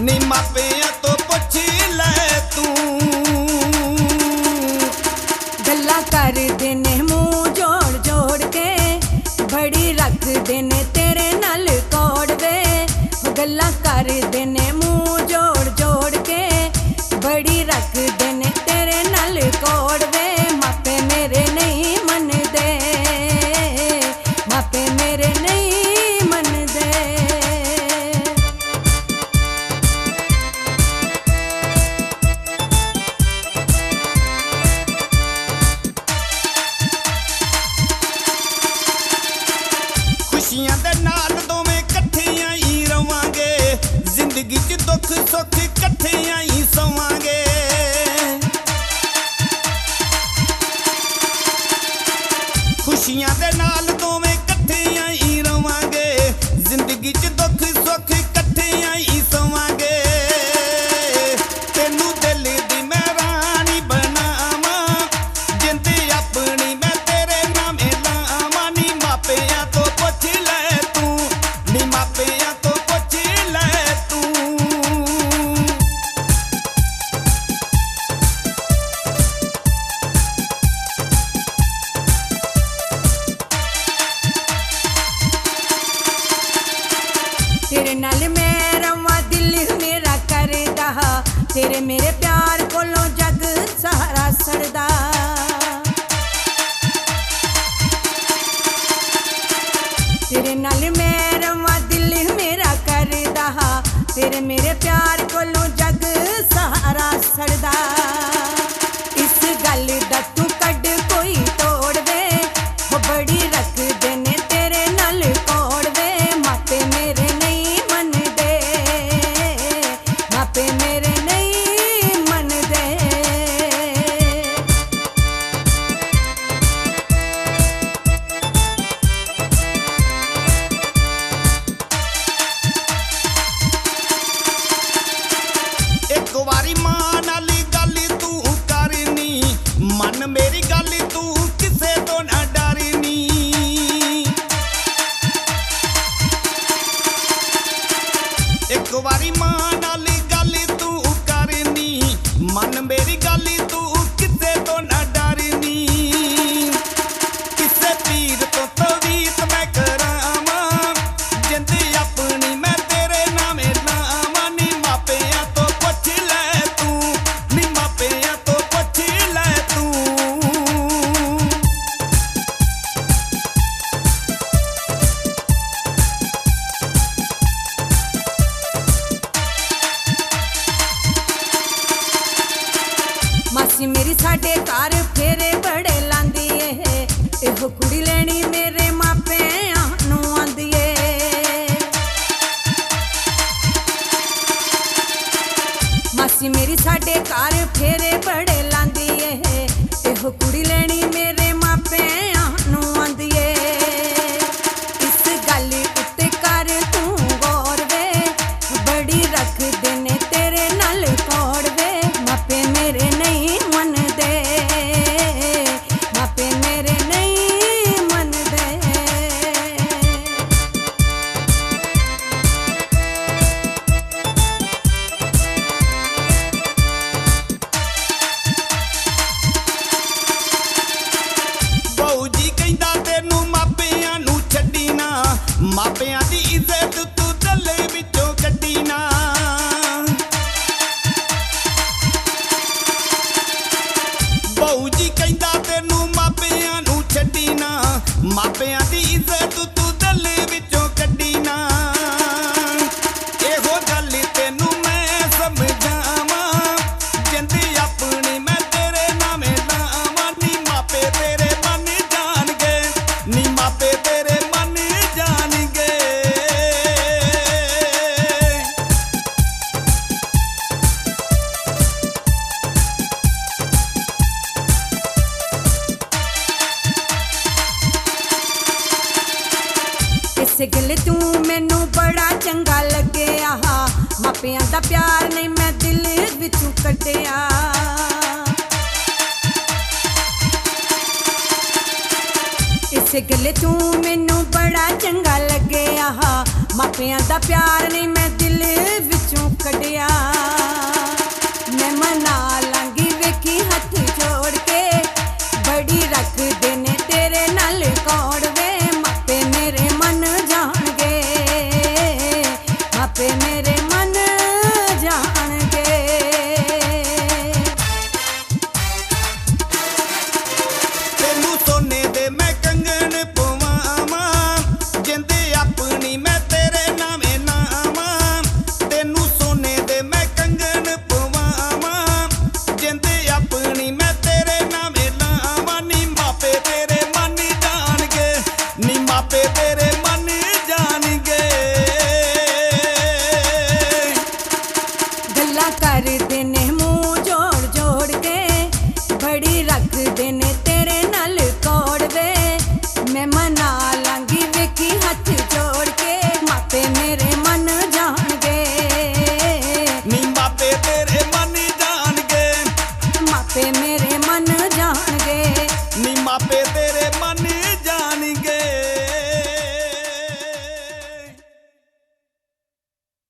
नी मापिया तो पुछ ले तू। गल्ला कर देने मुंह जोड़ जोड़ के, बड़ी रख देने तेरे नाल कौड़ वे। गल्ला कर देने मुंह जोड़ जोड़ के, बड़ी रख देने तेरे नाल कौड़ वे। मापे मेरे नहीं मनदे, मापे मेरे नहीं मनदे। खुशियां दे नाल दोवें कट्ठियां ही रवांगे, जिंदगी च दुख सुख कट्ठियां ही सवांगे। खुशियां दे नाल दोवें कट्ठियां ही रवांगे, जिंदगी च दुख सुख कट्ठियां ही सवांगे। तेनू दिल दी मैं रानी बनावां, जिंद अपनी मैं तेरे नामे लावां। नी मापिया तो पुछ ले तू, नी मापिया तो पुछ ले तू। तेरे नाल मैं रवां दिल मेरा करदा, तेरे मेरे प्यार कोलों जग सारा सड़दा। तेरे नाल मैं रवां दिल मेरा करदा, तेरे मेरे प्यार कोलों जग सारा सड़दा। इस गल दा तू कड कोई तोड़ वे, वो बड़ी रख देने तेरे नाल कौड़ वे। मापे मेरे नहीं मनदे, मापे मेरे नहीं मनदे। एक वारी मां नाल गल तू करनी, मन मेरी गल तू किसे तो ना डरनी। एक वारी मां नाल गल तू करनी, मन मेरी गल तू किसे तो ना डरनी। किसे पीर तो तवीत मैं करावां, जिंद अपनी मैं तेरे नामे लावां। नी मापिया तो पुछ ले तू, नी मापिया तो पुछ ले तू। मासी मेरी साडे घर फेरे बड़े लांदी ए, एहो कुड़ी लेनी मेरे मापिਆਂ ਨੂੰ ਆਂਦੀ ਏ। मासी मेरी साडे घर फेरे बड़े लांदी ए, एहो कुड़ी लेनी मेरे मापिਆਂ ਨੂੰ ਆਂਦੀ ਏ। इस गल उत्ते कर तू गौर वे, बड़ी रख देने तेरे नाल कौड़ वे। मापे मेरे नहीं मनदे, मापे मेरे नहीं मनदे। ਬਹੁ ਜੀ ਕਹਿੰਦਾ ਤੈਨੂੰ ਮਾਪਿਆਂ ਨੂੰ ਛੱਡੀ ਨਾ, ਮਾਪਿਆਂ ਦੀ ਇੱਜ਼ਤ ਤੂੰ ਦਿਲ ਵਿੱਚੋਂ ਕੱਢੀ ਨਾ। ਬਹੁ ਜੀ ਕਹਿੰਦਾ ਤੈਨੂੰ ਮਾਪਿਆਂ ਨੂੰ ਛੱਡੀ ਨਾ, ਮਾਪਿਆਂ ਦੀ ਇੱਜ਼ਤ ਤੂੰ ਦਿਲ ਵਿੱਚੋਂ ਕੱਢੀ ਨਾ। ਇਹੋ ਗੱਲ ਤੈਨੂੰ ਮੈਂ ਸਮਝਾਵਾਂ, ਜਿੰਦ ਆਪਣੀ ਮੈਂ ਤੇਰੇ ਨਾਮੇ ਲਾਵਾਂ। ਨੀ ਮਾਪੇ ਤੇਰੇ ਮੰਨ ਜਾਣਗੇ, ਨੀ ਮਾਪੇ ਤੇਰੇ ਮੰਨ ਜਾਣਗੇ। इस गल तू मैनू बड़ा चंगा लग्या, मापिਆਂ ਦਾ प्यार नहीं मैं दिल विचों कड्डिया। इस गल तू मैनू बड़ा चंगा लग्या, मापिਆਂ ਦਾ प्यार नहीं मैं दिल विचों कड्डिया। ਮਾਪੇ